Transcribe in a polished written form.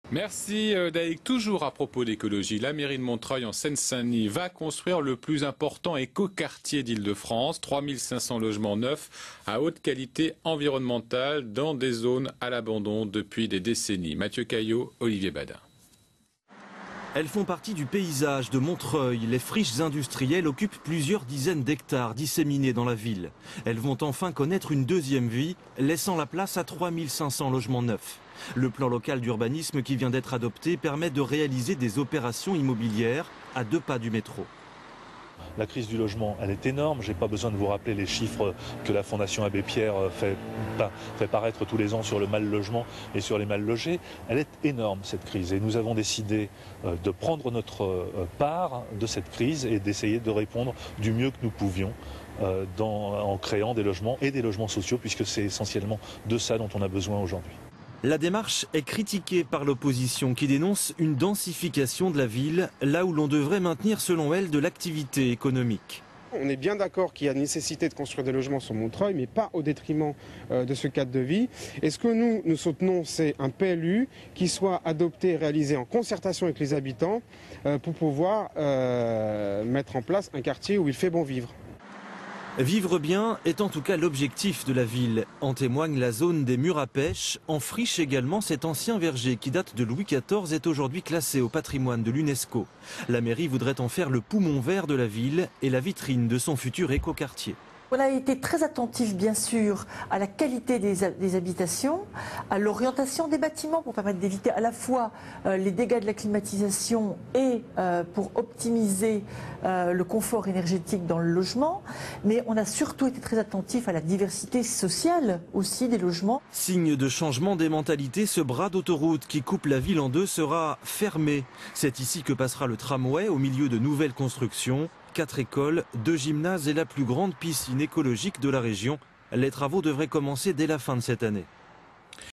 Merci Daïk. Toujours à propos d'écologie, la mairie de Montreuil en Seine-Saint-Denis va construire le plus important écoquartier d'Île-de-France, 3500 logements neufs à haute qualité environnementale dans des zones à l'abandon depuis des décennies. Mathieu Caillot, Olivier Badin. Elles font partie du paysage de Montreuil. Les friches industrielles occupent plusieurs dizaines d'hectares disséminés dans la ville. Elles vont enfin connaître une deuxième vie, laissant la place à 3500 logements neufs. Le plan local d'urbanisme qui vient d'être adopté permet de réaliser des opérations immobilières à 2 pas du métro. La crise du logement, elle est énorme. Je n'ai pas besoin de vous rappeler les chiffres que la Fondation Abbé Pierre fait paraître tous les ans sur le mal logement et sur les mal logés. Elle est énorme, cette crise. Et nous avons décidé de prendre notre part de cette crise et d'essayer de répondre du mieux que nous pouvions en créant des logements et des logements sociaux, puisque c'est essentiellement de ça dont on a besoin aujourd'hui. La démarche est critiquée par l'opposition qui dénonce une densification de la ville, là où l'on devrait maintenir selon elle de l'activité économique. On est bien d'accord qu'il y a nécessité de construire des logements sur Montreuil, mais pas au détriment de ce cadre de vie. Et ce que nous soutenons, c'est un PLU qui soit adopté et réalisé en concertation avec les habitants pour pouvoir mettre en place un quartier où il fait bon vivre. Vivre bien est en tout cas l'objectif de la ville. En témoigne la zone des murs à pêche. En friche également, cet ancien verger qui date de Louis XIV est aujourd'hui classé au patrimoine de l'UNESCO. La mairie voudrait en faire le poumon vert de la ville et la vitrine de son futur écoquartier. On a été très attentif, bien sûr, à la qualité des habitations, à l'orientation des bâtiments pour permettre d'éviter à la fois les dégâts de la climatisation et pour optimiser le confort énergétique dans le logement. Mais on a surtout été très attentif à la diversité sociale aussi des logements. Signe de changement des mentalités, ce bras d'autoroute qui coupe la ville en deux sera fermé. C'est ici que passera le tramway au milieu de nouvelles constructions. 4 écoles, 2 gymnases et la plus grande piscine écologique de la région. Les travaux devraient commencer dès la fin de cette année.